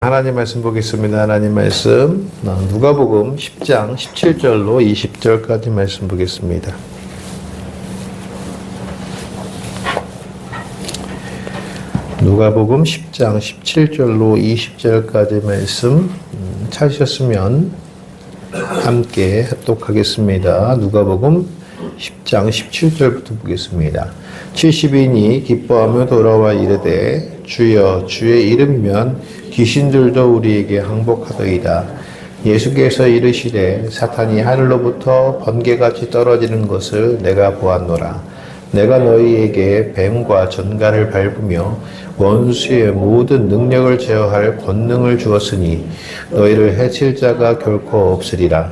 하나님 말씀 보겠습니다. 하나님 말씀 누가복음 10장 17절로 20절까지 말씀 보겠습니다. 누가복음 10장 17절로 20절까지 말씀 찾으셨으면 함께 합독하겠습니다. 누가복음 10장 17절부터 보겠습니다. 70인이 기뻐하며 돌아와 이르되 주여 주의 이름이면 귀신들도 우리에게 항복하더이다. 예수께서 이르시되 사탄이 하늘로부터 번개같이 떨어지는 것을 내가 보았노라. 내가 너희에게 뱀과 전갈을 밟으며 원수의 모든 능력을 제어할 권능을 주었으니 너희를 해칠 자가 결코 없으리라.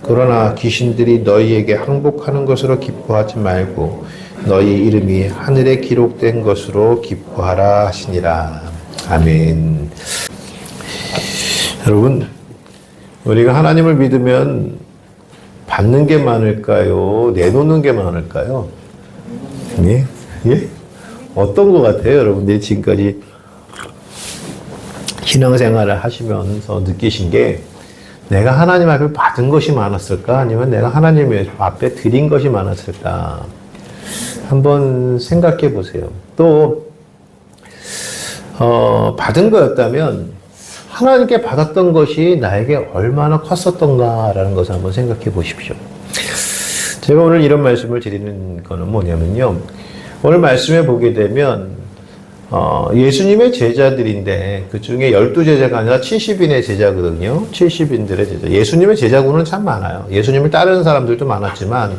그러나 귀신들이 너희에게 항복하는 것으로 기뻐하지 말고 너희 이름이 하늘에 기록된 것으로 기뻐하라 하시니라. 아멘. 여러분, 우리가 하나님을 믿으면 받는 게 많을까요? 내놓는 게 많을까요? 예? 예? 어떤 것 같아요? 여러분들이 지금까지 신앙생활을 하시면서 느끼신 게 내가 하나님 앞에 받은 것이 많았을까? 아니면 내가 하나님 앞에 드린 것이 많았을까? 한번 생각해 보세요. 또 받은 거였다면 하나님께 받았던 것이 나에게 얼마나 컸었던가라는 것을 한번 생각해 보십시오. 제가 오늘 이런 말씀을 드리는 거는 뭐냐면요. 오늘 말씀에 보게 되면 예수님의 제자들인데 그 중에 12제자가 아니라 70인의 제자거든요. 70인들의 제자. 예수님의 제자군은 참 많아요. 예수님을 따르는 사람들도 많았지만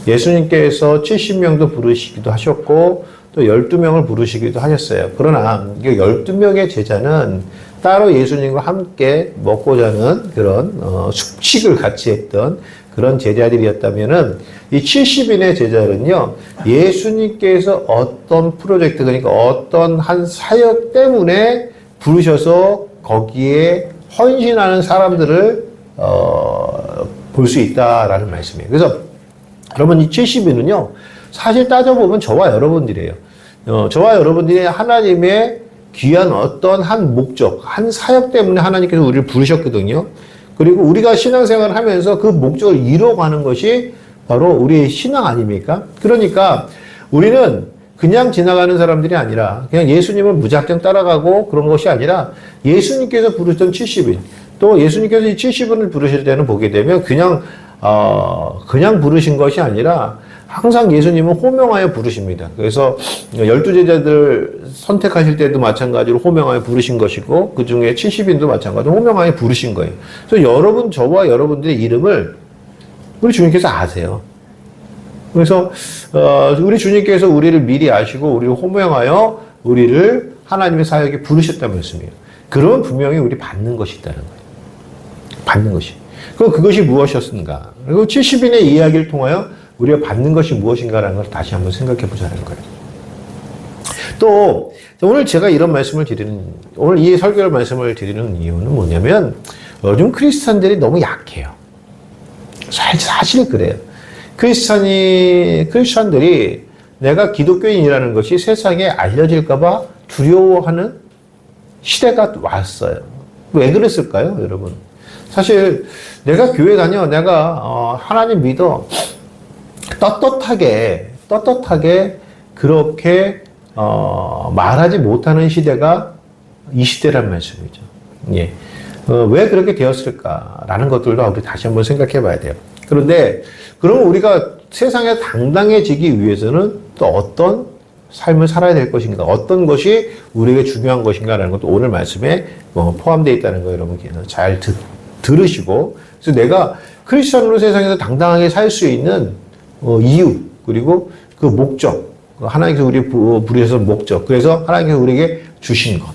예수님께서 70명도 부르시기도 하셨고 또 12명을 부르시기도 하셨어요. 그러나 12명의 제자는 따로 예수님과 함께 먹고 자는 그런 숙식을 같이 했던 그런 제자들이었다면은 이 70인의 제자는요, 예수님께서 어떤 프로젝트, 그러니까 어떤 한 사역 때문에 부르셔서 거기에 헌신하는 사람들을 볼 수 있다라는 말씀이에요. 그래서 여러분 이 70인은요, 사실 따져보면 저와 여러분들이에요. 저와 여러분들이 하나님의 귀한 어떤 한 목적, 한 사역 때문에 하나님께서 우리를 부르셨거든요. 그리고 우리가 신앙생활을 하면서 그 목적을 이루어가는 것이 바로 우리의 신앙 아닙니까? 그러니까 우리는 그냥 지나가는 사람들이 아니라 그냥 예수님을 무작정 따라가고 그런 것이 아니라 예수님께서 부르셨던 70인, 또 예수님께서 이 70인을 부르실 때는 보게 되면 그냥 부르신 것이 아니라 항상 예수님은 호명하여 부르십니다. 그래서 12제자들 선택하실 때도 마찬가지로 호명하여 부르신 것이고 그 중에 70인도 마찬가지로 호명하여 부르신 거예요. 그래서 저와 여러분들의 이름을 우리 주님께서 아세요. 그래서 우리 주님께서 우리를 미리 아시고 우리를 호명하여 우리를 하나님의 사역에 부르셨다는 말씀이에요. 그러면 분명히 우리 받는 것이 있다는 거예요. 받는 것이. 그럼 그것이 무엇이었는가? 그리고 70인의 이야기를 통하여 우리가 받는 것이 무엇인가라는 걸 다시 한번 생각해 보자는 거예요. 또 오늘 제가 이런 말씀을 오늘 이 설교 말씀을 드리는 이유는 뭐냐면 요즘 크리스찬들이 너무 약해요. 사실 그래요. 크리스찬들이 내가 기독교인이라는 것이 세상에 알려질까봐 두려워하는 시대가 왔어요. 왜 그랬을까요, 여러분? 사실 내가 교회 다녀, 내가 하나님 믿어. 떳떳하게 그렇게 말하지 못하는 시대가 이 시대란 말씀이죠. 예. 왜 그렇게 되었을까라는 것들도 우리 다시 한번 생각해 봐야 돼요. 그런데 그럼 우리가 세상에 당당해지기 위해서는 또 어떤 삶을 살아야 될 것인가, 어떤 것이 우리에게 중요한 것인가라는 것도 오늘 말씀에 포함되어 있다는 거 여러분 잘 들으시고, 그래서 내가 크리스천으로 세상에서 당당하게 살 수 있는 이유, 그리고 그 목적, 하나님께서 우리 부르셔서 목적, 그래서 하나님께서 우리에게 주신 것,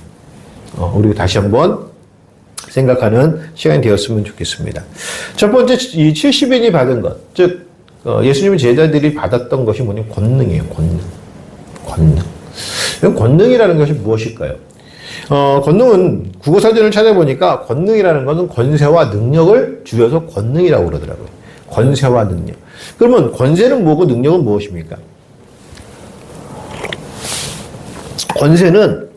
우리가 다시 한번 생각하는 시간이 되었으면 좋겠습니다. 첫 번째, 이 70인이 받은 것, 즉 예수님의 제자들이 받았던 것이 뭐냐면 권능이에요. 권능. 권능이라는 것이 무엇일까요? 권능은 국어사전을 찾아보니까 권능이라는 것은 권세와 능력을 줄여서 권능이라고 그러더라고요. 권세와 능력. 그러면 권세는 뭐고 능력은 무엇입니까? 권세는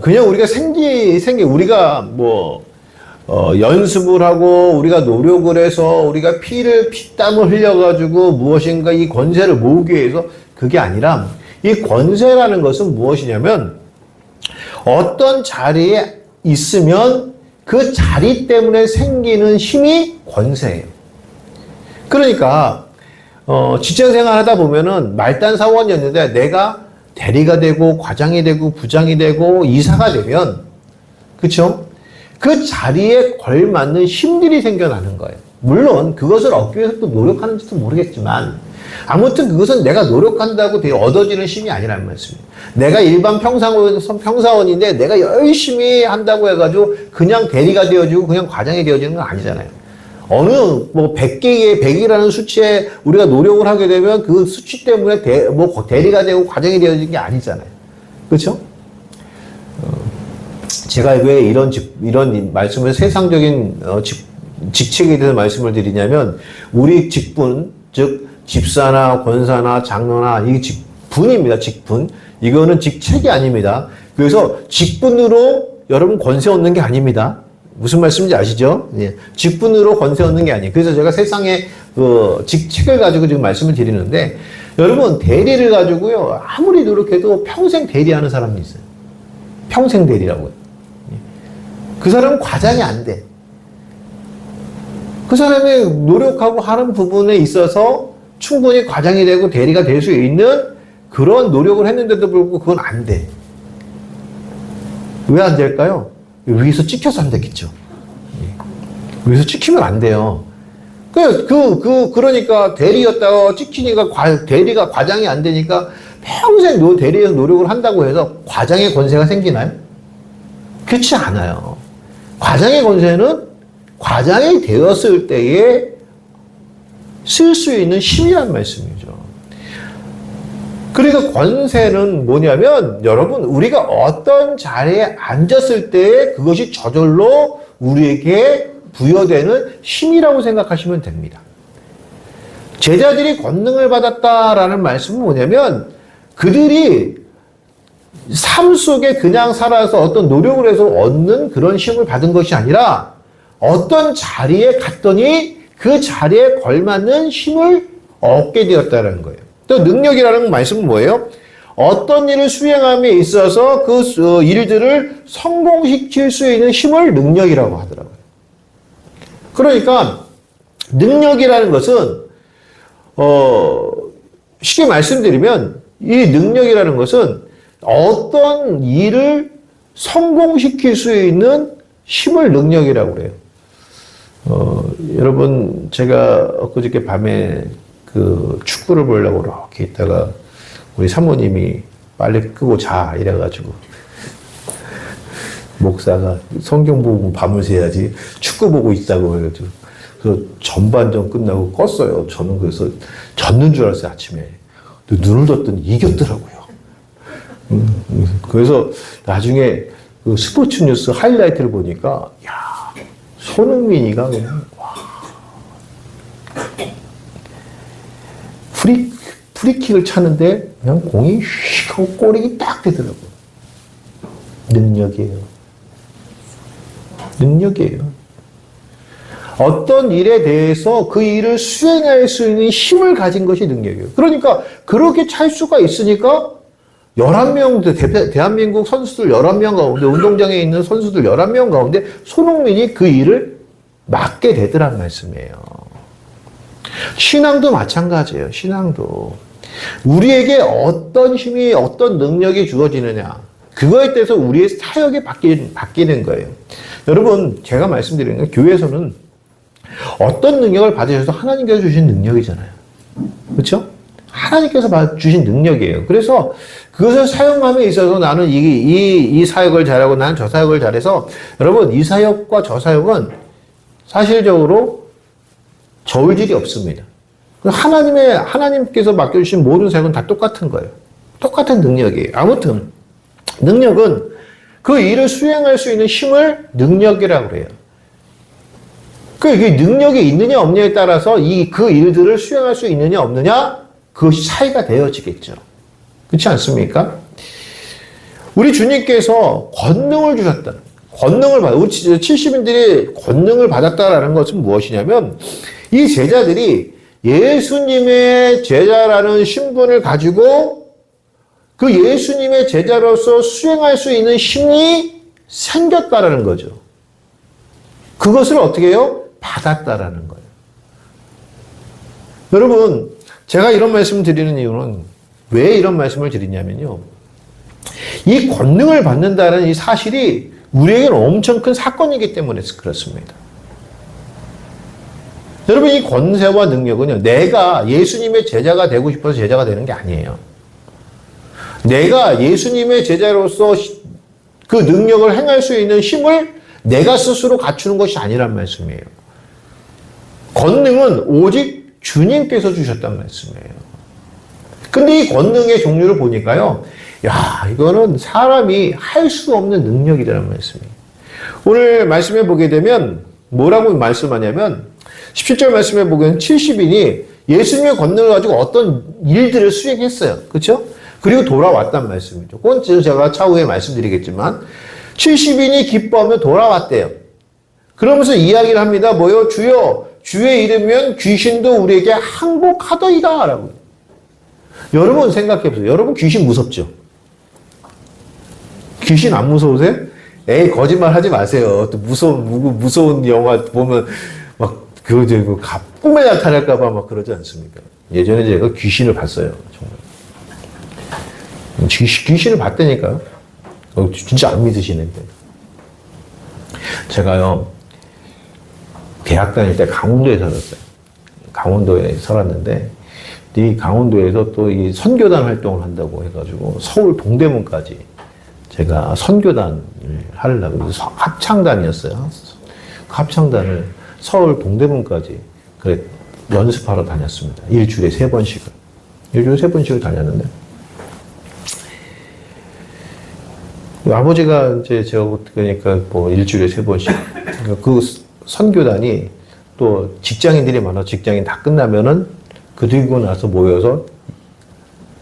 그냥 우리가 우리가 연습을 하고, 우리가 노력을 해서, 우리가 피땀을 흘려가지고 무엇인가 이 권세를 모으기 위해서 그게 아니라, 이 권세라는 것은 무엇이냐면, 어떤 자리에 있으면 그 자리 때문에 생기는 힘이 권세예요. 그러니까, 직장 생활 하다 보면은 말단 사원이었는데 내가 대리가 되고, 과장이 되고, 부장이 되고, 이사가 되면, 그쵸? 그 자리에 걸맞는 힘들이 생겨나는 거예요. 물론 그것을 얻기 위해서 또 노력하는지도 모르겠지만 아무튼 그것은 내가 노력한다고 되게 얻어지는 힘이 아니라는 말씀이에요. 내가 일반 평사원인데 내가 열심히 한다고 해가지고 그냥 대리가 되어지고 그냥 과장이 되어지는 건 아니잖아요. 어느 100이라는 수치에 우리가 노력을 하게 되면 그 수치 때문에 대리가 되고 과장이 되어지는 게 아니잖아요. 그렇죠? 제가 왜 이런 말씀을 세상적인 직책에 대해서 말씀을 드리냐면, 우리 직분, 즉 집사나 권사나 장로나 이 직분입니다. 직분. 이거는 직책이 아닙니다. 그래서 직분으로 여러분 권세 얻는 게 아닙니다. 무슨 말씀인지 아시죠? 예. 직분으로 권세 얻는 게 아니에요. 그래서 제가 세상에 직책을 가지고 지금 말씀을 드리는데, 여러분 대리를 가지고요 아무리 노력해도 평생 대리하는 사람이 있어요. 평생 대리라고요. 그 사람은 과장이 안 돼. 그 사람이 노력하고 하는 부분에 있어서 충분히 과장이 되고 대리가 될 수 있는 그런 노력을 했는데도 불구하고 그건 안 돼. 왜 안 될까요? 위에서 찍혀서 안 되겠죠. 위에서 찍히면 안 돼요. 그러니까 대리였다가 찍히니까 대리가 과장이 안 되니까 평생 대리에서 노력을 한다고 해서 과장의 권세가 생기나요? 그렇지 않아요. 과장의 권세는 과장이 되었을 때에 쓸 수 있는 힘이란 말씀이죠. 그러니까 권세는 뭐냐면, 여러분, 우리가 어떤 자리에 앉았을 때 그것이 저절로 우리에게 부여되는 힘이라고 생각하시면 됩니다. 제자들이 권능을 받았다라는 말씀은 뭐냐면, 그들이 삶 속에 그냥 살아서 어떤 노력을 해서 얻는 그런 힘을 받은 것이 아니라 어떤 자리에 갔더니 그 자리에 걸맞는 힘을 얻게 되었다는 거예요. 또 능력이라는 말씀은 뭐예요? 어떤 일을 수행함에 있어서 그 일들을 성공시킬 수 있는 힘을 능력이라고 하더라고요. 그러니까 능력이라는 것은 쉽게 말씀드리면 이 능력이라는 것은 어떤 일을 성공시킬 수 있는 힘을 능력이라고 그래요. 여러분, 제가 엊그저께 밤에 그 축구를 보려고 이렇게 있다가 우리 사모님이 빨리 끄고 자 이래가지고 목사가 성경 보고 밤을 새야지 축구 보고 있다고 해가지고 그 전반전 끝나고 껐어요. 저는 그래서 졌는 줄 알았어요, 아침에. 눈을 떴더니 이겼더라고요. 그래서 나중에 그 스포츠 뉴스 하이라이트를 보니까, 야, 손흥민이가 그냥, 와. 프리킥을 차는데 그냥 공이 휙 하고 꼬리기 딱 되더라고요. 능력이에요. 능력이에요. 어떤 일에 대해서 그 일을 수행할 수 있는 힘을 가진 것이 능력이에요. 그러니까 그렇게 찰 수가 있으니까 11명, 대한민국 선수들 11명 가운데, 운동장에 있는 선수들 11명 가운데 손흥민이 그 일을 맡게 되더란 말씀이에요. 신앙도 마찬가지예요. 신앙도. 우리에게 어떤 힘이, 어떤 능력이 주어지느냐. 그거에 대해서 우리의 사역이 바뀌는 거예요. 여러분, 제가 말씀드리는 건 교회에서는 어떤 능력을 받으셔서 하나님께서 주신 능력이잖아요. 그렇죠? 하나님께서 주신 능력이에요. 그래서 그것을 사용함에 있어서 나는 이 사역을 잘하고 나는 저 사역을 잘해서, 여러분, 이 사역과 저 사역은 사실적으로 저울질이 없습니다. 하나님께서 맡겨주신 모든 사역은 다 똑같은 거예요. 똑같은 능력이에요. 아무튼 능력은 그 일을 수행할 수 있는 힘을 능력이라고 해요. 이게 능력이 있느냐 없느냐에 따라서 그 일들을 수행할 수 있느냐 없느냐, 그것이 차이가 되어지겠죠. 그렇지 않습니까? 우리 주님께서 권능을 주셨다. 권능을 받아. 우리 70인들이 권능을 받았다라는 것은 무엇이냐면 이 제자들이 예수님의 제자라는 신분을 가지고 그 예수님의 제자로서 수행할 수 있는 힘이 생겼다라는 거죠. 그것을 어떻게 해요? 받았다라는 거예요. 여러분, 제가 이런 말씀을 드리는 이유는 왜 이런 말씀을 드리냐면요. 이 권능을 받는다는 이 사실이 우리에게는 엄청 큰 사건이기 때문에 그렇습니다. 여러분, 이 권세와 능력은요, 내가 예수님의 제자가 되고 싶어서 제자가 되는 게 아니에요. 내가 예수님의 제자로서 그 능력을 행할 수 있는 힘을 내가 스스로 갖추는 것이 아니란 말씀이에요. 권능은 오직 주님께서 주셨단 말씀이에요. 근데 이 권능의 종류를 보니까요, 야, 이거는 사람이 할 수 없는 능력이라는 말씀이에요. 오늘 말씀해 보게 되면 뭐라고 말씀하냐면 17절 말씀해 보면 70인이 예수님의 권능을 가지고 어떤 일들을 수행했어요. 그렇죠? 그리고 돌아왔단 말씀이죠. 그건 제가 차후에 말씀드리겠지만 70인이 기뻐하며 돌아왔대요. 그러면서 이야기를 합니다. 뭐요? 주여, 주의 이름이면 귀신도 우리에게 항복하더이다 라고. 여러분 생각해 보세요. 여러분 귀신 무섭죠? 귀신 안 무서우세요? 에이, 거짓말 하지 마세요. 또 무서운 영화 보면 막 꿈에 나타날까봐 막 그러지 않습니까? 예전에 제가 귀신을 봤어요. 정말. 귀신을 봤다니까요. 진짜 안 믿으시는데. 제가요, 대학 다닐 때 강원도에 살았어요. 강원도에 살았는데, 이 강원도에서 또 이 선교단 활동을 한다고 해가지고 서울 동대문까지 제가 선교단을 하려고 합창단이었어요. 합창단을 서울 동대문까지 그래 연습하러 다녔습니다. 일주일에 3번씩을 다녔는데 아버지가 이제 제가 그러니까 뭐 일주일에 3번씩 그 선교단이 또 직장인들이 많아 직장인 다 끝나면은 그리고 나서 모여서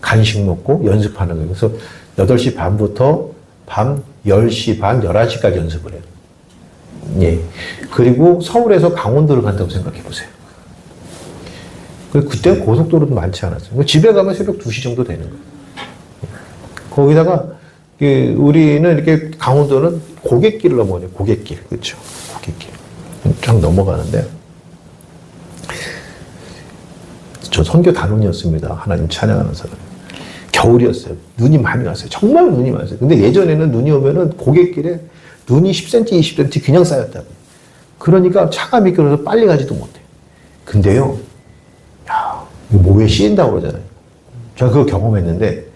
간식 먹고 연습하는 거예요. 그래서 8시 반부터 밤 10시 반, 11시까지 연습을 해요. 예. 그리고 서울에서 강원도를 간다고 생각해 보세요. 그때 고속도로도 많지 않았어요. 집에 가면 새벽 2시 정도 되는 거예요. 거기다가 우리는 이렇게 강원도는 고갯길을 넘어가요. 고갯길. 그렇죠. 고갯길. 쫙 넘어가는데 저 선교 단원이었습니다. 하나님 찬양하는 사람. 겨울이었어요. 눈이 많이 왔어요. 정말 눈이 많이 왔어요. 근데 예전에는 눈이 오면은 고갯길에 눈이 10cm, 20cm 그냥 쌓였다고. 그러니까 차가 미끄러서 빨리 가지도 못해. 근데요, 야, 목에 씌인다고 그러잖아요. 제가 그거 경험했는데,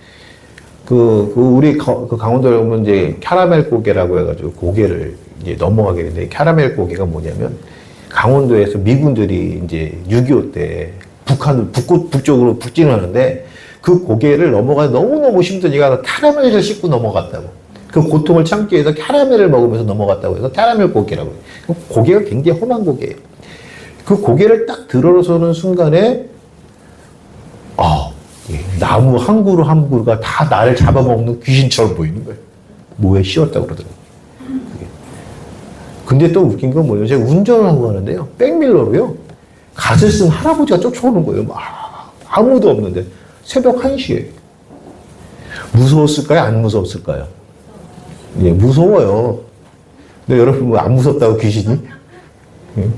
우리 강원도에 오면 이제 캐러멜 고개라고 해가지고 고개를 이제 넘어가게 되는데, 캐러멜 고개가 뭐냐면, 강원도에서 미군들이 이제 6.25 때 북쪽으로 북진하는데, 그 고개를 넘어가 너무너무 힘드니까 캐러멜을 씹고 넘어갔다고. 그 고통을 참기 위해서 캐러멜을 먹으면서 넘어갔다고 해서 캐러멜 고개라고 해요. 고개가 굉장히 험한 고개예요. 그 고개를 딱 들어서는 순간에 나무 한 그루가 다 나를 잡아먹는 귀신처럼 보이는 거예요. 뭐에 씌웠다고 그러더라고요. 근데 또 웃긴 건 뭐예요? 제가 운전을 하고 가는데요. 백밀러로요. 갓을 쓴 할아버지가 쫓아오는 거예요. 아무도 없는데. 새벽 1시에. 무서웠을까요? 안 무서웠을까요? 예, 무서워요. 근데 여러분, 뭐 안 무섭다고 귀신이? 예.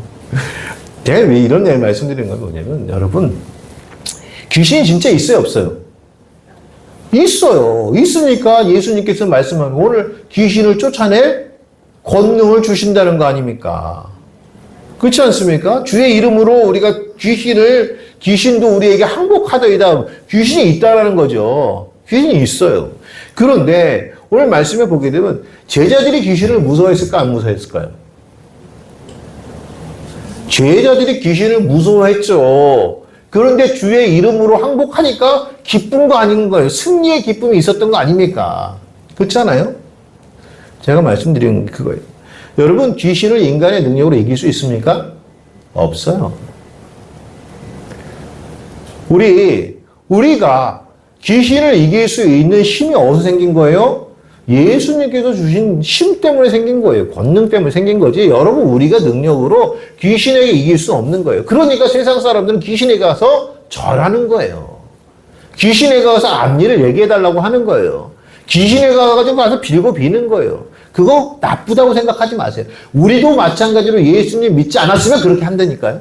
제가 왜 이런 얘기 말씀드리는 건 뭐냐면, 여러분, 귀신이 진짜 있어요, 없어요? 있어요. 있으니까 예수님께서 말씀하는 오늘 귀신을 쫓아낼 권능을 주신다는 거 아닙니까? 그렇지 않습니까? 주의 이름으로 우리가 귀신도 우리에게 항복하더이다. 귀신이 있다라는 거죠. 귀신이 있어요. 그런데 오늘 말씀해 보게 되면 제자들이 귀신을 무서워했을까 안 무서워했을까요? 제자들이 귀신을 무서워했죠. 그런데 주의 이름으로 항복하니까 기쁜 거 아닌 거예요. 승리의 기쁨이 있었던 거 아닙니까? 그렇잖아요? 제가 말씀드린 그거예요. 여러분, 귀신을 인간의 능력으로 이길 수 있습니까? 없어요. 우리가 귀신을 이길 수 있는 힘이 어디서 생긴 거예요? 예수님께서 주신 힘 때문에 생긴 거예요. 권능 때문에 생긴 거지. 여러분, 우리가 능력으로 귀신에게 이길 수 없는 거예요. 그러니까 세상 사람들은 귀신에 가서 절하는 거예요. 귀신에 가서 앞일을 얘기해달라고 하는 거예요. 귀신에 가서 빌고 비는 거예요. 그거 나쁘다고 생각하지 마세요. 우리도 마찬가지로 예수님 믿지 않았으면 그렇게 한다니까요.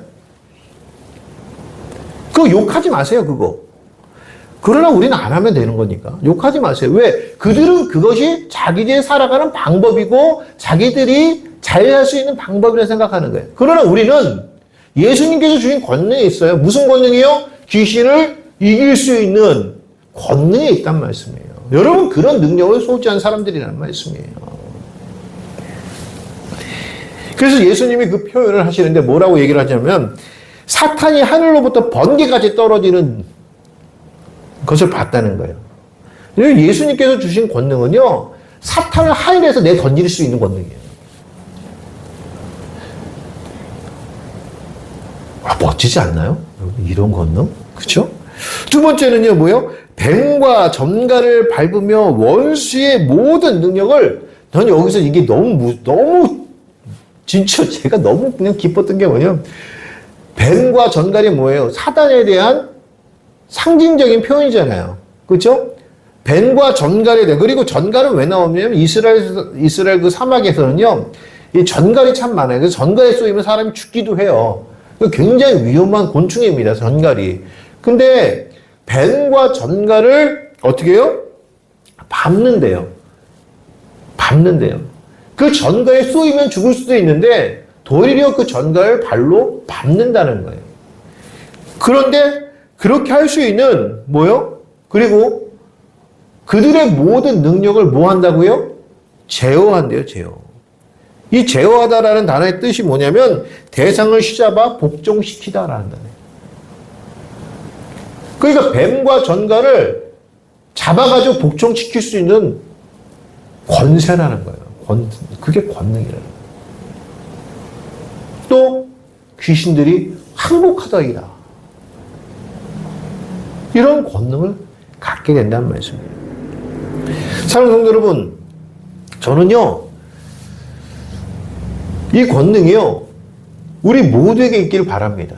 그거 욕하지 마세요, 그거. 그러나 우리는 안 하면 되는 거니까. 욕하지 마세요. 왜? 그들은 그것이 자기들이 살아가는 방법이고 자기들이 잘 살 수 있는 방법이라 생각하는 거예요. 그러나 우리는 예수님께서 주신 권능이 있어요. 무슨 권능이요? 귀신을 이길 수 있는 권능이 있단 말씀이에요. 여러분, 그런 능력을 소지한 사람들이라는 말씀이에요. 그래서 예수님이 그 표현을 하시는데 뭐라고 얘기를 하냐면 사탄이 하늘로부터 번개까지 떨어지는 것을 봤다는 거예요. 예수님께서 주신 권능은요, 사탄을 하늘에서 던질 수 있는 권능이에요. 멋지지 않나요? 이런 권능? 그렇죠? 두 번째는요, 뭐요? 뱀과 전갈을 밟으며 원수의 모든 능력을, 저는 여기서 이게 너무 진짜 제가 너무 그냥 기뻤던 게 뭐냐면, 뱀과 전갈이 뭐예요? 사단에 대한 상징적인 표현이잖아요. 그렇죠? 뱀과 전갈에 대한, 그리고 전갈은 왜 나오냐면 이스라엘 그 사막에서는요, 이 전갈이 참 많아요. 그래서 전갈에 쏘이면 사람이 죽기도 해요. 굉장히 위험한 곤충입니다, 전갈이. 근데 뱀과 전갈을 어떻게 해요? 밟는데요. 그 전갈에 쏘이면 죽을 수도 있는데 도리어 그 전갈을 발로 밟는다는 거예요. 그런데 그렇게 할 수 있는 뭐요? 그리고 그들의 모든 능력을 뭐 한다고요? 제어한대요, 제어. 이 제어하다라는 단어의 뜻이 뭐냐면 대상을 휘잡아 복종시키다라는 단어예요. 그러니까 뱀과 전갈을 잡아가지고 복종시킬 수 있는 권세라는 거예요. 그게 권능이라는 거예요. 또 귀신들이 항복하다이다. 이런 권능을 갖게 된다는 말씀이에요. 사랑하는 성도 여러분, 저는요, 이 권능이요, 우리 모두에게 있기를 바랍니다.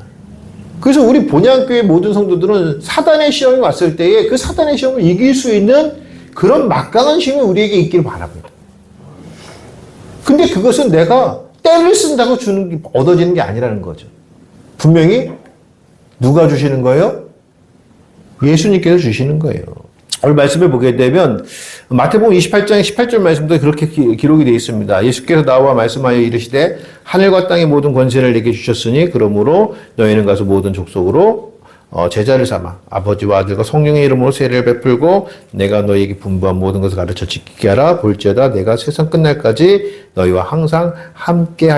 그래서 우리 본향교회 모든 성도들은 사단의 시험이 왔을 때에 그 사단의 시험을 이길 수 있는 그런 막강한 힘이 우리에게 있기를 바랍니다. 근데 그것은 내가 때를 쓴다고 얻어지는 게 아니라는 거죠. 분명히 누가 주시는 거예요? 예수님께서 주시는 거예요. 오늘 말씀을 보게 되면 마태복음 28장 18절 말씀도 그렇게 기록이 되어 있습니다. 예수께서 나와 말씀하여 이르시되 하늘과 땅의 모든 권세를 내게 주셨으니 그러므로 너희는 가서 모든 족속으로 제자를 삼아 아버지와 아들과 성령의 이름으로 세례를 베풀고 내가 너희에게 분부한 모든 것을 가르쳐 지키게 하라. 볼지어다 내가 세상 끝날까지 너희와 항상 함께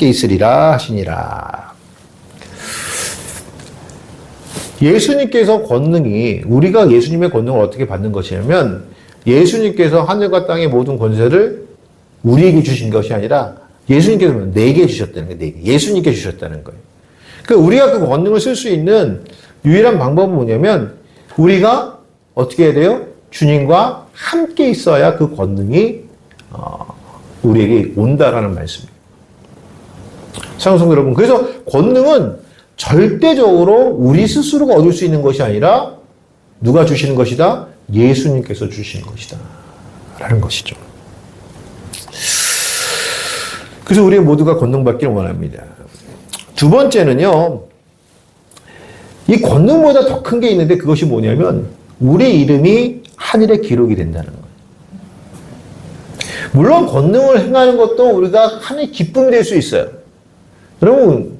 있으리라 하시니라. 예수님께서 권능이, 우리가 예수님의 권능을 어떻게 받는 것이냐면 예수님께서 하늘과 땅의 모든 권세를 우리에게 주신 것이 아니라 예수님께서 내게 주셨다는 거예요. 예수님께 주셨다는 거예요. 그러니까 우리가 그 권능을 쓸 수 있는 유일한 방법은 뭐냐면 우리가 어떻게 해야 돼요? 주님과 함께 있어야 그 권능이 우리에게 온다라는 말씀이에요. 사랑하는 성도 여러분, 그래서 권능은 절대적으로 우리 스스로가 얻을 수 있는 것이 아니라 누가 주시는 것이다? 예수님께서 주시는 것이다 라는 것이죠. 그래서 우리 모두가 권능 받기를 원합니다. 두 번째는요, 이 권능보다 더 큰 게 있는데 그것이 뭐냐면 우리 이름이 하늘에 기록이 된다는 거예요. 물론 권능을 행하는 것도 우리가 하나의 기쁨이 될 수 있어요. 여러분,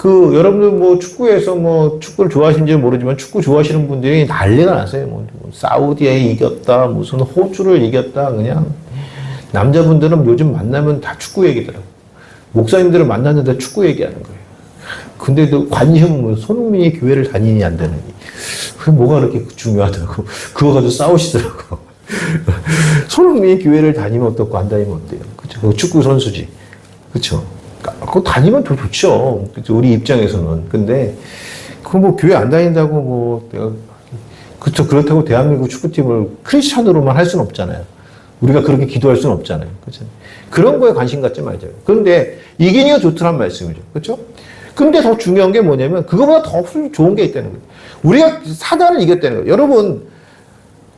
여러분들 뭐 축구에서 뭐 축구를 좋아하시는지는 모르지만 축구 좋아하시는 분들이 난리가 났어요. 뭐 사우디에 이겼다, 무슨 호주를 이겼다, 그냥. 남자분들은 요즘 만나면 다 축구 얘기더라고요. 목사님들을 만났는데 축구 얘기하는 거예요. 근데 또 관심은 손흥민이 교회를 다니니 안 다니니. 그게 뭐가 그렇게 중요하다고. 그거 가지고 싸우시더라고. 손흥민이 교회를 다니면 어떻고 안 다니면 어때요? 그쵸? 축구 선수지. 그쵸? 그거 다니면 더 좋죠. 그쵸? 우리 입장에서는. 근데, 그거 뭐 교회 안 다닌다고 뭐, 내가 그렇죠. 그렇다고 대한민국 축구팀을 크리스찬으로만 할 수는 없잖아요. 우리가 그렇게 기도할 수는 없잖아요. 그렇죠? 그런 거에 관심 갖지 말죠. 그런데 이기니까 좋더란 말씀이죠. 그렇죠? 근데 더 중요한 게 뭐냐면 그거보다 더 좋은 게 있다는 거예요. 우리가 사단을 이겼다는 거예요. 여러분,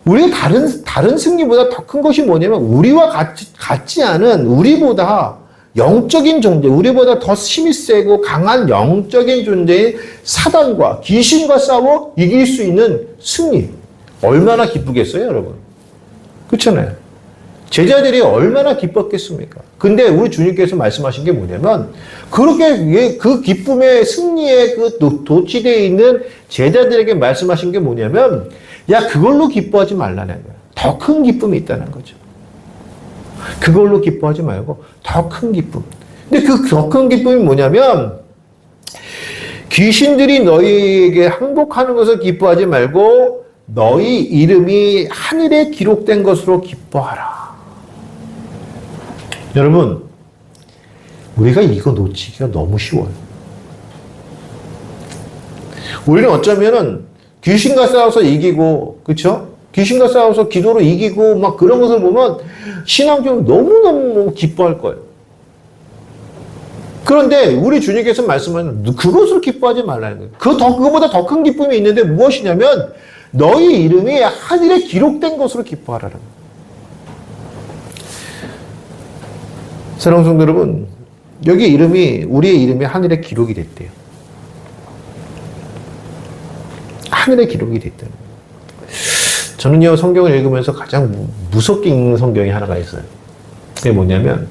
우리가 다른 승리보다 더 큰 것이 뭐냐면 우리와 같지 않은 우리보다 영적인 존재, 우리보다 더 힘이 세고 강한 영적인 존재인 사단과 귀신과 싸워 이길 수 있는 승리. 얼마나 기쁘겠어요, 여러분? 그렇잖아요. 제자들이 얼마나 기뻤겠습니까? 근데 우리 주님께서 말씀하신 게 뭐냐면 그렇게 그 기쁨의 승리에 그 도취되어 있는 제자들에게 말씀하신 게 뭐냐면 야, 그걸로 기뻐하지 말라는 거야. 더 큰 기쁨이 있다는 거죠. 그걸로 기뻐하지 말고 더 큰 기쁨. 근데 그 더 큰 기쁨이 뭐냐면 귀신들이 너희에게 항복하는 것을 기뻐하지 말고 너희 이름이 하늘에 기록된 것으로 기뻐하라. 여러분, 우리가 이거 놓치기가 너무 쉬워요. 우리는 어쩌면은 귀신과 싸워서 이기고, 그쵸? 귀신과 싸워서 기도로 이기고, 막 그런 것을 보면 신앙적으로 너무너무 기뻐할 거예요. 그런데 우리 주님께서 말씀하는 그것을 기뻐하지 말라는 거예요. 그거보다 더 큰 기쁨이 있는데 무엇이냐면 너희 이름이 하늘에 기록된 것으로 기뻐하라는 거예요. 사랑하는 성도 여러분, 여기 우리의 이름이 하늘에 기록이 됐대요. 하늘에 기록이 됐다는 거예요. 저는요, 성경을 읽으면서 가장 무섭게 읽는 성경이 하나가 있어요. 그게 뭐냐면,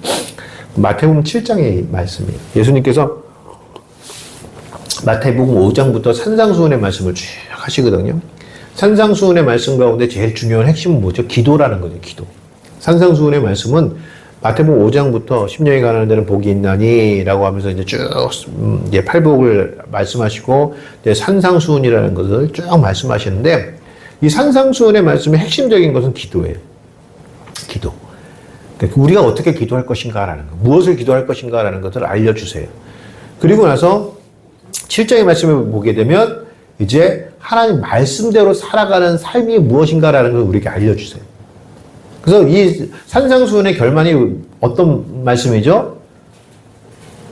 마태복음 7장의 말씀이에요. 예수님께서 마태복음 5장부터 산상수훈의 말씀을 쭉 하시거든요. 산상수훈의 말씀 가운데 제일 중요한 핵심은 뭐죠? 기도라는 거죠, 기도. 산상수훈의 말씀은 마태복음 5장부터 심령이 가난한 데는 복이 있나니 라고 하면서 이제 쭉 이제 팔복을 말씀하시고 이제 산상수훈이라는 것을 쭉 말씀하시는데 이 산상수훈의 말씀의 핵심적인 것은 기도예요. 기도. 그러니까 우리가 어떻게 기도할 것인가라는 것, 무엇을 기도할 것인가라는 것을 알려주세요. 그리고 나서 7장의 말씀을 보게 되면 이제 하나님 말씀대로 살아가는 삶이 무엇인가라는 걸 우리에게 알려주세요. 그래서 이 산상수훈의 결말이 어떤 말씀이죠?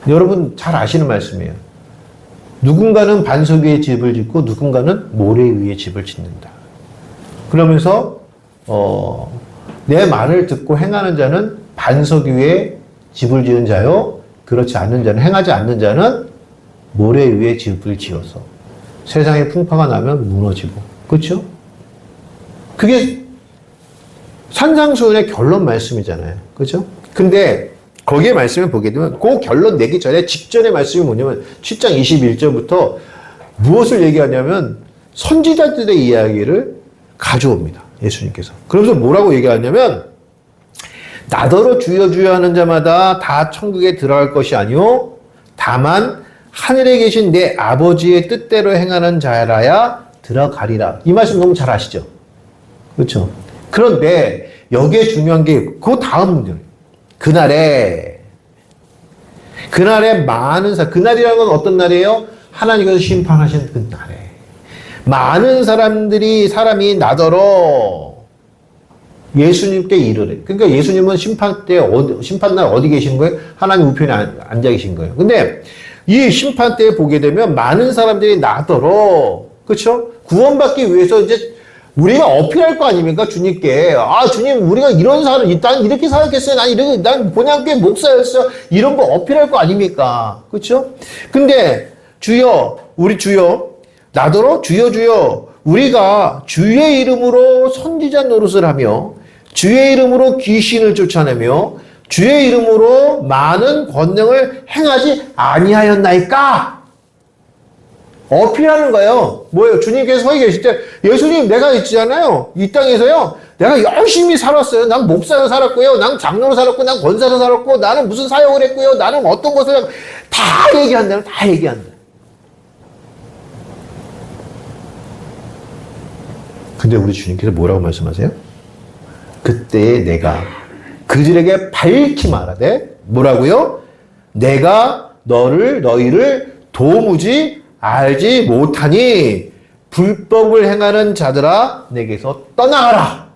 여러분 잘 아시는 말씀이에요. 누군가는 반석 위에 집을 짓고 누군가는 모래 위에 집을 짓는다. 그러면서 내 말을 듣고 행하는 자는 반석 위에 집을 지은 자요. 그렇지 않는 자는 행하지 않는 자는 모래 위에 집을 지어서 세상에 풍파가 나면 무너지고. 그렇죠? 그게 산상수훈의 결론 말씀이잖아요. 그죠? 근데 거기에 말씀을 보게 되면 그 결론 내기 전에 직전의 말씀이 뭐냐면 7장 21절부터 무엇을 얘기하냐면 선지자들의 이야기를 가져옵니다. 예수님께서. 그러면서 뭐라고 얘기하냐면 나더러 주여 주여 하는 자마다 다 천국에 들어갈 것이 아니요 다만 하늘에 계신 내 아버지의 뜻대로 행하는 자라야 들어가리라. 이 말씀 너무 잘 아시죠? 그렇죠? 그런데 여기에 중요한 게 그 다음 문제예요. 그날에 많은 그날이라는 건 어떤 날이에요? 하나님께서 심판하신 그 날에 많은 사람이 나더러 예수님께 이르래. 그러니까 예수님은 심판날 어디 계신 거예요? 하나님 우편에 앉아 계신 거예요. 근데 이 심판 때에 보게 되면 많은 사람들이 나더러, 그렇죠? 구원받기 위해서 이제 우리가 어필할 거 아닙니까? 주님께. 아, 주님, 우리가 난 이렇게 살았겠어요. 난 본향교회 목사였어요. 이런 거 어필할 거 아닙니까? 그렇죠? 근데 우리 주여, 나더러 주여 주여, 우리가 주의 이름으로 선지자 노릇을 하며 주의 이름으로 귀신을 쫓아내며 주의 이름으로 많은 권능을 행하지 아니하였나이까? 어필하는 거예요. 뭐예요? 주님께서 서 계실 때 예수님 내가 있잖아요. 이 땅에서요. 내가 열심히 살았어요. 난 목사로 살았고요. 난 장로로 살았고 난 권사로 살았고 나는 무슨 사역을 했고요. 나는 어떤 것을 다 얘기한다. 다 얘기한다. 근데 우리 주님께서 뭐라고 말씀하세요? 그때에 내가 그들에게 밝히 말하되 뭐라고요? 내가 너희를 도무지 알지 못하니 불법을 행하는 자들아 내게서 떠나가라.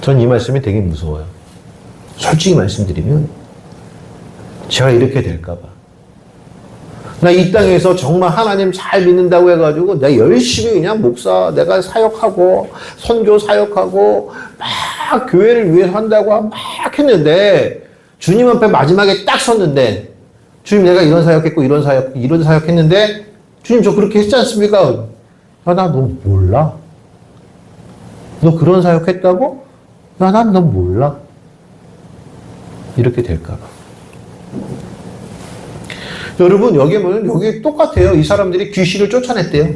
전 이 말씀이 되게 무서워요. 솔직히 말씀드리면 제가 이렇게 될까 봐. 나 이 땅에서 정말 하나님 잘 믿는다고 해가지고 내가 열심히 그냥 목사 내가 사역하고 선교 사역하고 막 교회를 위해서 한다고 막 했는데 주님 앞에 마지막에 딱 섰는데 주님 내가 이런 사역했고 이런 사역했는데 주님 저 그렇게 했지 않습니까? 나 너 몰라? 너 그런 사역했다고? 난 너 몰라? 이렇게 될까 봐. 여러분 여기 보면 여기 똑같아요. 이 사람들이 귀신을 쫓아냈대요.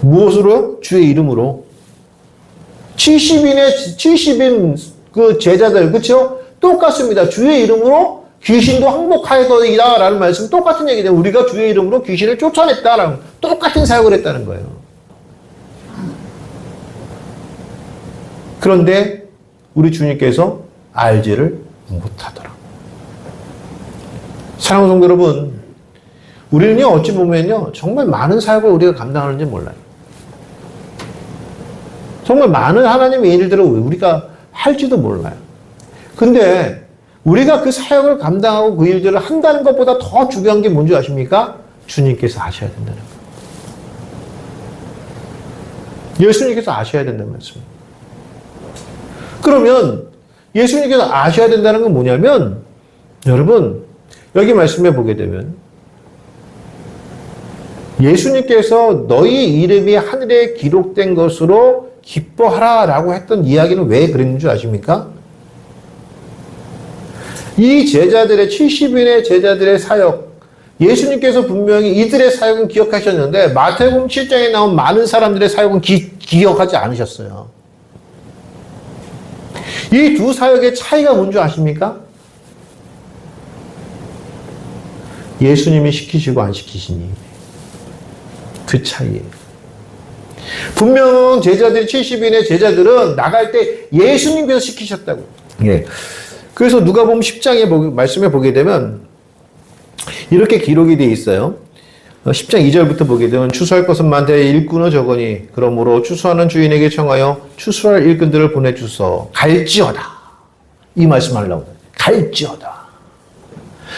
무엇으로? 주의 이름으로. 70인 그 제자들 그렇죠? 똑같습니다. 주의 이름으로 귀신도 항복하여더이다 라는 말씀 똑같은 얘기죠. 우리가 주의 이름으로 귀신을 쫓아냈다라는 똑같은 사역을 했다는 거예요. 그런데 우리 주님께서 알지를 못하더라. 사랑하는 성도 여러분, 우리는요 어찌 보면요 정말 많은 사역을 우리가 감당하는지 몰라요. 정말 많은 하나님의 일들을 우리가 할지도 몰라요. 근데 우리가 그 사역을 감당하고 그 일들을 한다는 것보다 더 중요한 게 뭔지 아십니까? 주님께서 아셔야 된다는 거예요. 예수님께서 아셔야 된다는 말씀입니다. 그러면 예수님께서 아셔야 된다는 건 뭐냐면 여러분 여기 말씀해 보게 되면 예수님께서 너희 이름이 하늘에 기록된 것으로 기뻐하라 라고 했던 이야기는 왜 그랬는 줄 아십니까? 이 제자들의 70인의 제자들의 사역 예수님께서 분명히 이들의 사역은 기억하셨는데 마태복음 7장에 나온 많은 사람들의 사역은 기억하지 않으셨어요. 이 두 사역의 차이가 뭔지 아십니까? 예수님이 시키시고 안 시키시니 그 차이예요. 분명 제자들이 70인의 제자들은 나갈 때 예수님께서 시키셨다고. 예. 그래서 누가복음 10장에 말씀해 보게 되면 이렇게 기록이 되어 있어요. 10장 2절부터 보게 되면 추수할 것은 많되 일꾼은 적으니 그러므로 추수하는 주인에게 청하여 추수할 일꾼들을 보내주소. 갈지어다. 이 말씀 하려고. 갈지어다.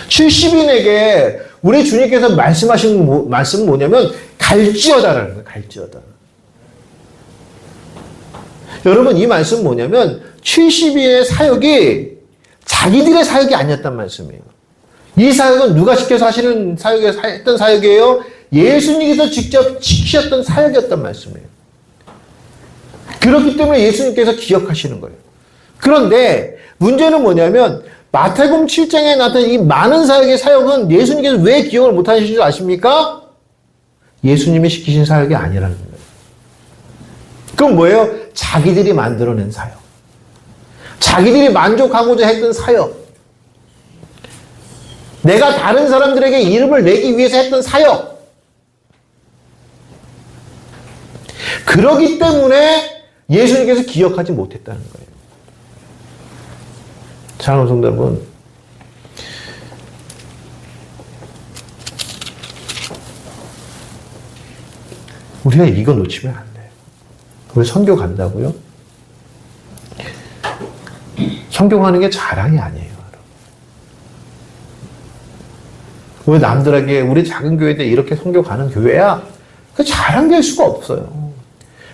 70인에게 우리 주님께서 말씀하신 말씀은 뭐냐면 갈지어다라는 거예요. 갈지어다. 여러분 이 말씀은 뭐냐면 70인의 사역이 자기들의 사역이 아니었단 말씀이에요. 이 사역은 누가 시켜서 하시는 했던 사역이에요? 예수님께서 직접 지키셨던 사역이었단 말씀이에요. 그렇기 때문에 예수님께서 기억하시는 거예요. 그런데 문제는 뭐냐면 마태복음 7장에 나타난 이 많은 사역의 사역은 예수님께서 왜 기억을 못하시는 줄 아십니까? 예수님이 시키신 사역이 아니라는 거예요. 그럼 뭐예요? 자기들이 만들어낸 사역. 자기들이 만족하고자 했던 사역. 내가 다른 사람들에게 이름을 내기 위해서 했던 사역. 그러기 때문에 예수님께서 기억하지 못했다는 거예요. 사랑하는 성도 여러분, 우리가 이거 놓치면 안 돼요. 우리 선교 간다고요? 선교 가는 게 자랑이 아니에요. 왜 남들에게 우리 작은 교회인데 이렇게 선교 가는 교회야? 그 자랑될 수가 없어요.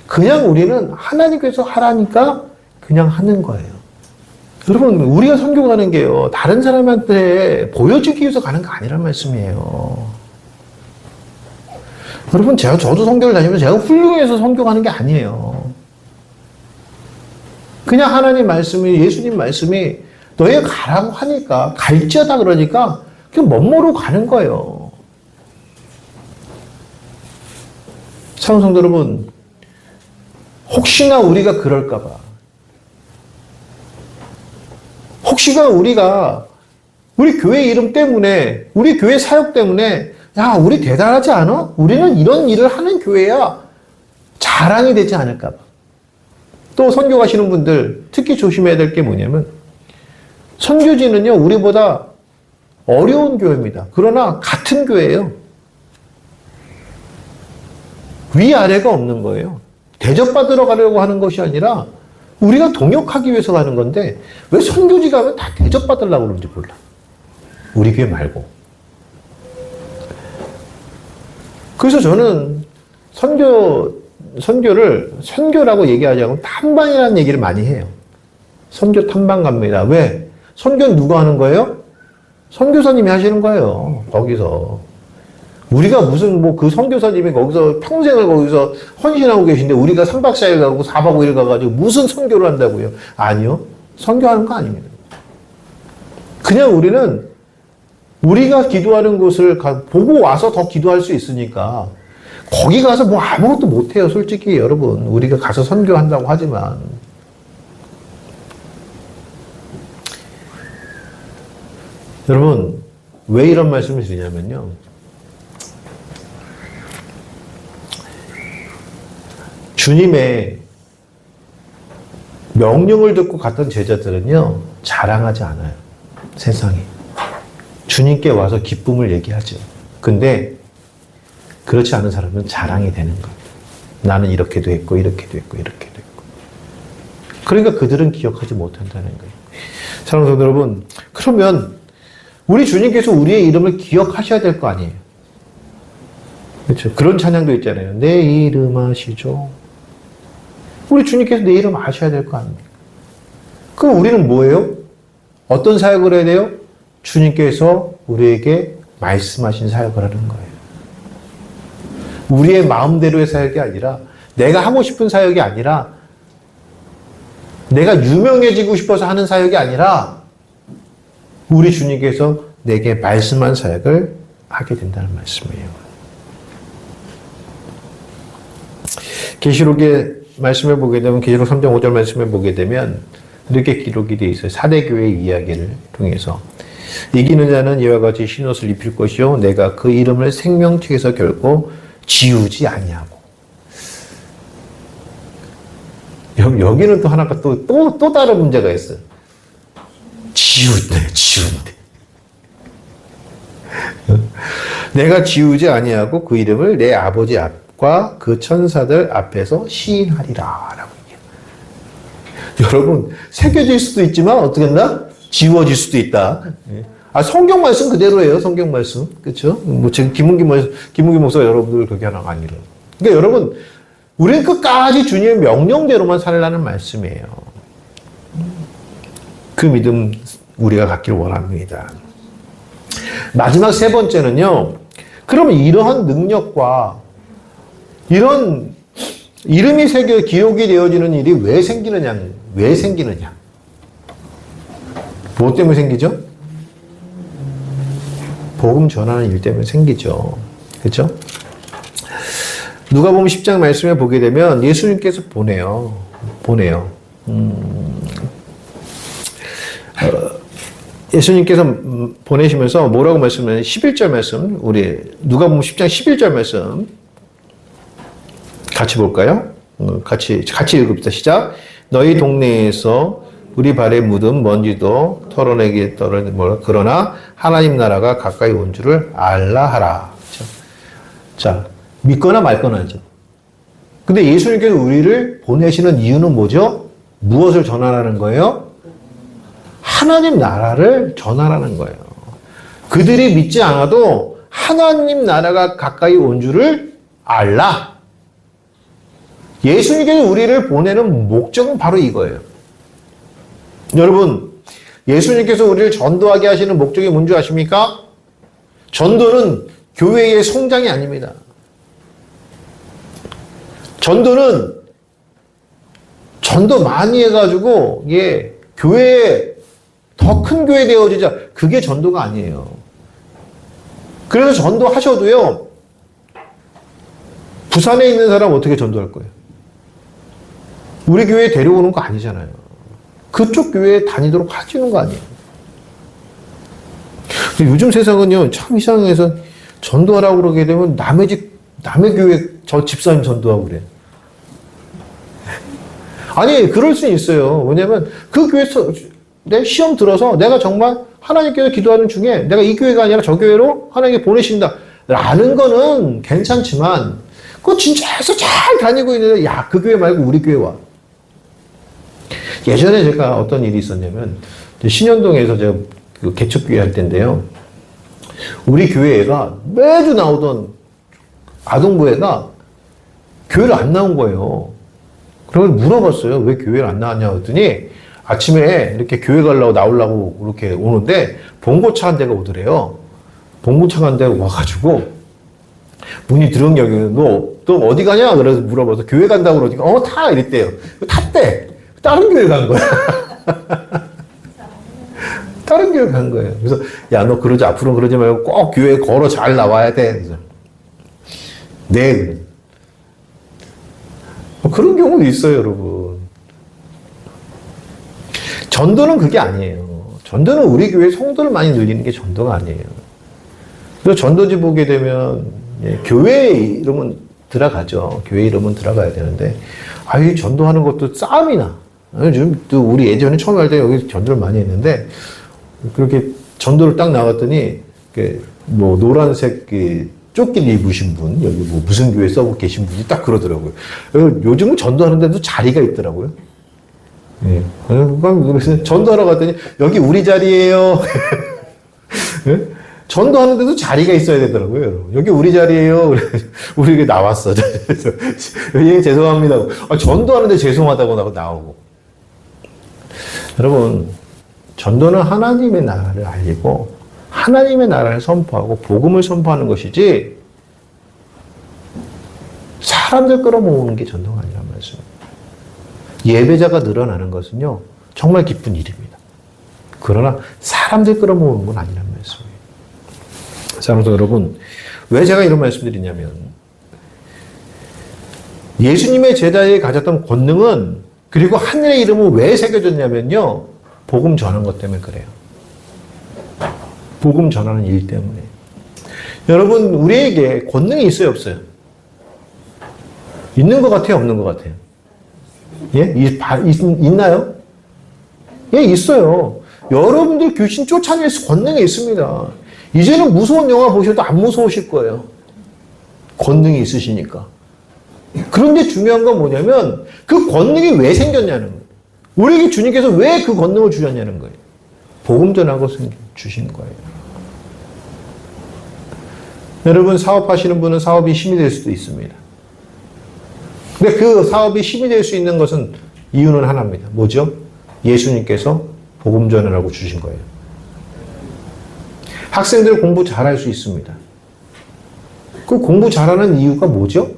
그냥 우리는 하나님께서 하라니까 그냥 하는 거예요. 여러분 우리가 선교 가는 게요 다른 사람한테 보여주기 위해서 가는 거 아니란 말씀이에요. 여러분 저도 선교를 다니면서 제가 훌륭해서 선교 가는 게 아니에요. 그냥 하나님 말씀이 예수님 말씀이 너희 가라고 하니까 갈지어다 그러니까 그냥 멋모르고 가는 거예요. 사랑하는 성도 여러분, 혹시나 우리가 그럴까 봐. 혹시나 우리가 우리 교회 이름 때문에 우리 교회 사역 때문에 야 우리 대단하지 않아? 우리는 이런 일을 하는 교회야. 자랑이 되지 않을까 봐. 또 선교 가시는 분들 특히 조심해야 될 게 뭐냐면 선교지는요 우리보다 어려운 교회입니다. 그러나 같은 교회예요. 위아래가 없는 거예요. 대접받으러 가려고 하는 것이 아니라 우리가 동역하기 위해서 가는 건데 왜 선교지 가면 다 대접받으려고 그러는지 몰라. 우리 교회 말고. 그래서 저는 선교를 선교라고 얘기하지 않고 탐방이라는 얘기를 많이 해요. 선교 탐방 갑니다. 왜? 선교는 누가 하는 거예요? 선교사님이 하시는 거예요. 거기서. 우리가 무슨 그 선교사님이 거기서 평생을 거기서 헌신하고 계신데 우리가 3박 4일 가고 4박 5일 가가지고 무슨 선교를 한다고요? 아니요. 선교하는 거 아닙니다. 그냥 우리는 우리가 기도하는 곳을 보고 와서 더 기도할 수 있으니까 거기 가서 뭐 아무것도 못해요. 솔직히 여러분. 우리가 가서 선교한다고 하지만. 여러분, 왜 이런 말씀을 드리냐면요. 주님의 명령을 듣고 갔던 제자들은요, 자랑하지 않아요. 세상에. 주님께 와서 기쁨을 얘기하죠. 근데, 그렇지 않은 사람은 자랑이 되는 거예요. 나는 이렇게도 했고, 이렇게도 했고, 이렇게도 했고. 그러니까 그들은 기억하지 못한다는 거예요. 사랑하는 성도 여러분, 그러면, 우리 주님께서 우리의 이름을 기억하셔야 될 거 아니에요. 그렇죠. 그런 찬양도 있잖아요. 내 이름 아시죠? 우리 주님께서 내 이름 아셔야 될 거 아닙니까? 그럼 우리는 뭐예요? 어떤 사역을 해야 돼요? 주님께서 우리에게 말씀하신 사역을 하는 거예요. 우리의 마음대로의 사역이 아니라 내가 하고 싶은 사역이 아니라 내가 유명해지고 싶어서 하는 사역이 아니라 우리 주님께서 내게 말씀한 사역을 하게 된다는 말씀이에요. 계시록의 말씀을 보게 되면 계시록 3장 5절 말씀을 보게 되면 이렇게 기록이 되어 있어요. 사대교회의 이야기를 통해서 이기는 자는 이와 같이 흰옷을 입힐 것이요 내가 그 이름을 생명책에서 결코 지우지 아니하고. 여기는 또 하나가 또 다른 문제가 있어요. 지운대. 내가 지우지 아니하고 그 이름을 내 아버지 앞과 그 천사들 앞에서 시인하리라 라고 얘기해요. 여러분, 새겨질 수도 있지만 어떻게 했나? 지워질 수도 있다. 성경 말씀 그대로예요. 성경 말씀. 그렇죠? 지금 김은기 목사가 여러분들 그렇게 하나 아니래요. 그러니까 여러분, 우리는 끝까지 주님의 명령대로만 살라는 말씀이에요. 그 믿음 우리가 갖기를 원합니다. 마지막 세 번째는요. 그러면 이러한 능력과 이런 이름이 새겨 기록이 되어지는 일이 왜 생기느냐? 뭐 때문에 생기죠? 복음 전하는 일 때문에 생기죠. 그렇죠? 누가복음 10장 말씀에 보게 되면 예수님께서 보내요. 예수님께서 보내시면서 뭐라고 말씀하냐면 11절 말씀, 우리 누가복음 10장 11절 말씀 같이 볼까요? 같이 읽읍시다. 시작. 너희 동네에서 우리 발에 묻은 먼지도 털어내기 그러나 하나님 나라가 가까이 온 줄을 알라 하라. 자, 믿거나 말거나죠. 근데 예수님께서 우리를 보내시는 이유는 뭐죠? 무엇을 전하라는 거예요? 하나님 나라를 전하라는 거예요. 그들이 믿지 않아도 하나님 나라가 가까이 온 줄을 알라. 예수님께서 우리를 보내는 목적은 바로 이거예요. 여러분, 예수님께서 우리를 전도하게 하시는 목적이 뭔지 아십니까? 전도는 교회의 성장이 아닙니다. 전도는 전도 많이 해가지고 교회에 더 큰 교회 되어지자, 그게 전도가 아니에요. 그래서 전도하셔도요, 부산에 있는 사람 어떻게 전도할 거예요? 우리 교회에 데려오는 거 아니잖아요. 그쪽 교회에 다니도록 하시는 거 아니에요. 요즘 세상은요, 참 이상해서 전도하라고 그러게 되면 남의 교회 저 집사님 전도하고 그래요. 아니, 그럴 수 있어요. 왜냐면 그 교회에서 내 시험 들어서 내가 정말 하나님께서 기도하는 중에 내가 이 교회가 아니라 저 교회로 하나님께 보내신다. 라는 거는 괜찮지만, 그거 진짜 해서 잘 다니고 있는데, 야, 그 교회 말고 우리 교회 와. 예전에 제가 어떤 일이 있었냐면, 신현동에서 제가 그 개척교회 할 때인데요. 우리 교회가 매주 나오던 아동부회가 교회를 안 나온 거예요. 그래서 물어봤어요. 왜 교회를 안 나왔냐 했더니 아침에 이렇게 교회 가려고 나오려고 이렇게 오는데 봉고차 한 대가 오더래요. 봉고차가 한 대가 와가지고 문이 들어오냐고 너 어디 가냐? 그래서 물어봐서 교회 간다고 그러니까 타! 이랬대요. 탔대. 다른 교회 간 거야. 다른 교회 간 거예요. 그래서 야, 너 그러지 앞으로는 그러지 말고 꼭 교회에 걸어 잘 나와야 돼. 그래서 네. 그런 경우도 있어요, 여러분. 전도는 그게 아니에요. 전도는 우리 교회 성도를 많이 늘리는 게 전도가 아니에요. 그래서 전도지 보게 되면 교회 이름은 들어가죠. 교회 이름은 들어가야 되는데 이 전도하는 것도 싸움이 나. 요즘 또 우리 예전에 처음 할 때 여기 전도를 많이 했는데 그렇게 전도를 딱 나갔더니 뭐 노란색 조끼를 입으신 분, 여기 뭐 무슨 교회 써고 계신 분이 딱 그러더라고요. 요즘은 전도하는데도 자리가 있더라고요. 예. 그래서 전도하러 갔더니 여기 우리 자리예요. 예? 전도하는데도 자리가 있어야 되더라고요, 여러분. 여기 우리 자리예요. 우리 나왔어. 그래서 예, 죄송합니다. 전도하는데 죄송하다고 나오고. 여러분, 전도는 하나님의 나라를 알리고 하나님의 나라를 선포하고 복음을 선포하는 것이지 사람들 끌어모으는 게 전도가 아니란 말씀입니다. 예배자가 늘어나는 것은요, 정말 기쁜 일입니다. 그러나 사람들 끌어모으는 건 아니란 말씀이에요. 사랑하는 여러분, 왜 제가 이런 말씀드리냐면 예수님의 제자에 가졌던 권능은 그리고 하늘의 이름은 왜 새겨졌냐면요, 복음 전하는 것 때문에 그래요. 복음 전하는 일 때문에. 여러분, 우리에게 권능이 있어요, 없어요? 있는 것 같아요, 없는 것 같아요? 예? 있나요? 예, 있어요. 여러분들 귀신 쫓아낼 권능이 있습니다. 이제는 무서운 영화 보셔도 안 무서우실 거예요. 권능이 있으시니까. 그런데 중요한 건 뭐냐면 그 권능이 왜 생겼냐는 거예요. 우리에게 주님께서 왜 그 권능을 주셨냐는 거예요. 복음 전하고 주신 거예요. 여러분, 사업하시는 분은 사업이 힘이 될 수도 있습니다. 근데 그 사업이 힘이 될 수 있는 것은 이유는 하나입니다. 뭐죠? 예수님께서 복음 전하라고 주신 거예요. 학생들 공부 잘할 수 있습니다. 그 공부 잘하는 이유가 뭐죠?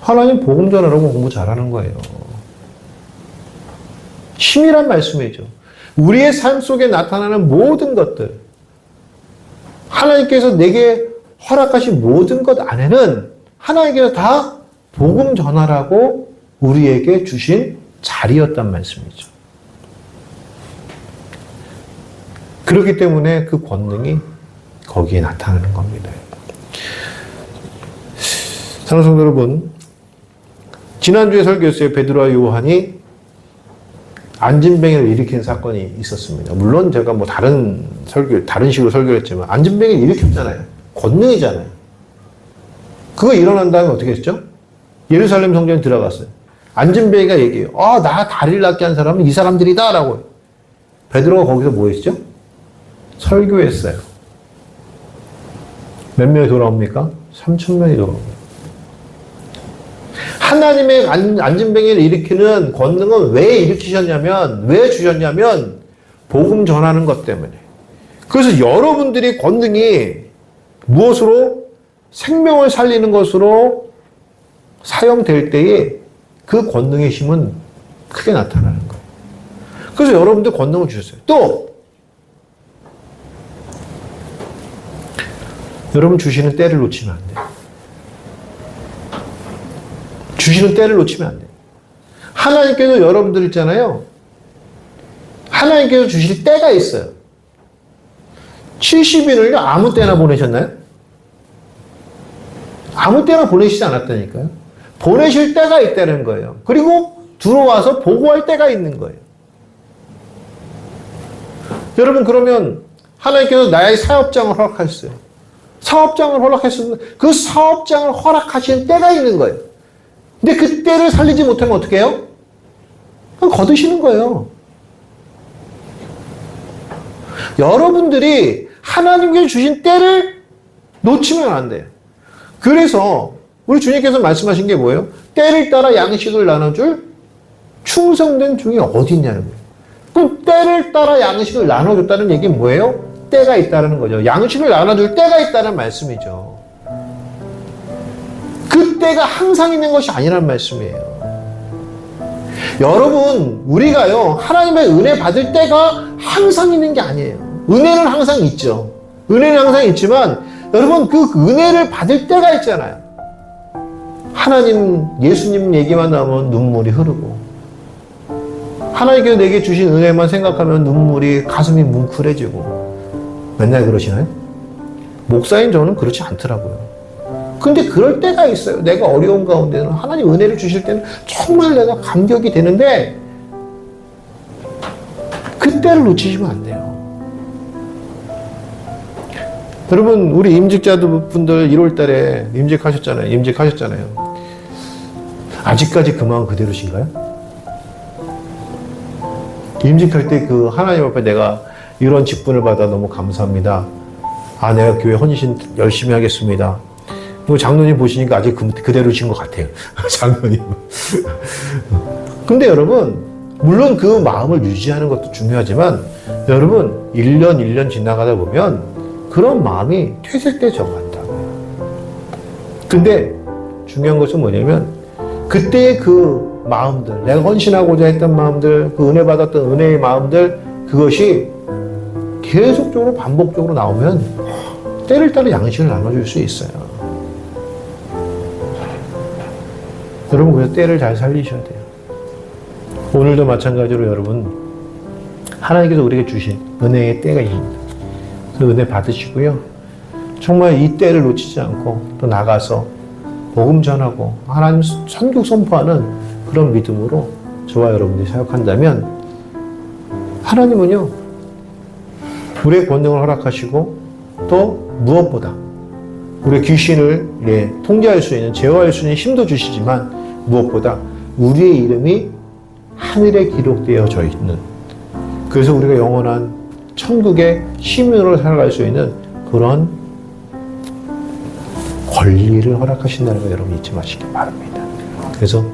하나님 복음 전하라고 공부 잘하는 거예요. 힘이란 말씀이죠. 우리의 삶 속에 나타나는 모든 것들, 하나님께서 내게 허락하신 모든 것 안에는 하나님께서 다 복음 전하라고 우리에게 주신 자리였단 말씀이죠. 그렇기 때문에 그 권능이 거기에 나타나는 겁니다. 사랑하는 성도 여러분, 지난주에 설교했어요. 베드로와 요한이 안진뱅이를 일으킨 사건이 있었습니다. 물론 제가 뭐 다른 식으로 설교를 했지만 안진뱅이를 일으켰잖아요. 권능이잖아요. 그거 일어난 다음에 어떻게 했죠? 예루살렘 성전에 들어갔어요. 안진뱅이가 얘기해요. 나 다리를 낫게 한 사람은 이 사람들이다 라고. 베드로가 거기서 뭐 했죠? 설교했어요. 몇 명이 돌아옵니까? 3,000명이 돌아옵니다. 하나님의 안진뱅이를 일으키는 권능은 왜 일으키셨냐면, 왜 주셨냐면, 복음 전하는 것 때문에. 그래서 여러분들이 권능이 무엇으로? 생명을 살리는 것으로 사용될 때에 그 권능의 힘은 크게 나타나는 거예요. 그래서 여러분들 권능을 주셨어요. 또, 여러분 주시는 때를 놓치면 안 돼요. 주시는 때를 놓치면 안 돼요. 하나님께서 여러분들 있잖아요. 하나님께서 주실 때가 있어요. 70일을요, 아무 때나 보내셨나요? 아무 때나 보내시지 않았다니까요. 보내실 때가 있다는 거예요. 그리고 들어와서 보고할 때가 있는 거예요. 여러분, 그러면 하나님께서 나의 사업장을 허락하셨어요. 사업장을 허락했었는데 그 사업장을 허락하시는 때가 있는 거예요. 근데 그 때를 살리지 못하면 어떻게 해요? 그냥 거두시는 거예요. 여러분들이 하나님께서 주신 때를 놓치면 안 돼요. 그래서 우리 주님께서 말씀하신 게 뭐예요? 때를 따라 양식을 나눠줄 충성된 종이 어디 있냐는 거예요. 그럼 때를 따라 양식을 나눠줬다는 얘기는 뭐예요? 때가 있다는 거죠. 양식을 나눠줄 때가 있다는 말씀이죠. 그 때가 항상 있는 것이 아니란 말씀이에요. 여러분, 우리가요, 하나님의 은혜 받을 때가 항상 있는 게 아니에요. 은혜는 항상 있죠. 은혜는 항상 있지만, 여러분, 그 은혜를 받을 때가 있잖아요. 하나님, 예수님 얘기만 나오면 눈물이 흐르고, 하나님께서 내게 주신 은혜만 생각하면 눈물이, 가슴이 뭉클해지고, 맨날 그러시나요? 목사인 저는 그렇지 않더라고요. 근데 그럴 때가 있어요. 내가 어려운 가운데는 하나님 은혜를 주실 때는 정말 내가 감격이 되는데 그때를 놓치시면 안 돼요. 여러분, 우리 임직자분들 1월 달에 임직하셨잖아요. 아직까지 그 마음 그대로신가요? 임직할 때 그 하나님 앞에 내가 이런 직분을 받아 너무 감사합니다. 아, 내가 교회 헌신 열심히 하겠습니다. 장로님 보시니까 아직 그대로신 것 같아요. 장로님. 근데 여러분, 물론 그 마음을 유지하는 것도 중요하지만, 여러분, 1년 지나가다 보면 그런 마음이 퇴색돼 져간다고요. 근데 중요한 것은 뭐냐면, 그때의 그 마음들, 내가 헌신하고자 했던 마음들, 그 은혜 받았던 은혜의 마음들, 그것이 계속적으로 반복적으로 나오면 때를 따라 양식을 나눠줄 수 있어요. 여러분, 그래서 때를 잘 살리셔야 돼요. 오늘도 마찬가지로 여러분, 하나님께서 우리에게 주신 은혜의 때가 있습니다. 그 은혜 받으시고요. 정말 이 때를 놓치지 않고 또 나가서 복음 전하고 하나님 선교 선포하는 그런 믿음으로 저와 여러분들이 사역한다면 하나님은요, 우리의 권능을 허락하시고 또 무엇보다 우리의 귀신을 통제할 수 있는, 제어할 수 있는 힘도 주시지만 무엇보다 우리의 이름이 하늘에 기록되어져 있는, 그래서 우리가 영원한 천국의 시민으로 살아갈 수 있는 그런 권리를 허락하신다는 거 여러분 잊지 마시기 바랍니다. 그래서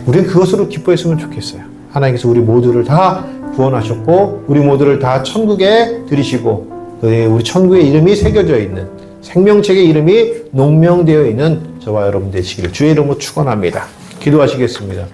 우리는 그것으로 기뻐했으면 좋겠어요. 하나님께서 우리 모두를 다 구원하셨고 우리 모두를 다 천국에 들이시고 우리 천국의 이름이 새겨져 있는, 생명책의 이름이 농명되어 있는 저와 여러분 되시기를 주의 이름으로 축원합니다. 기도하시겠습니다.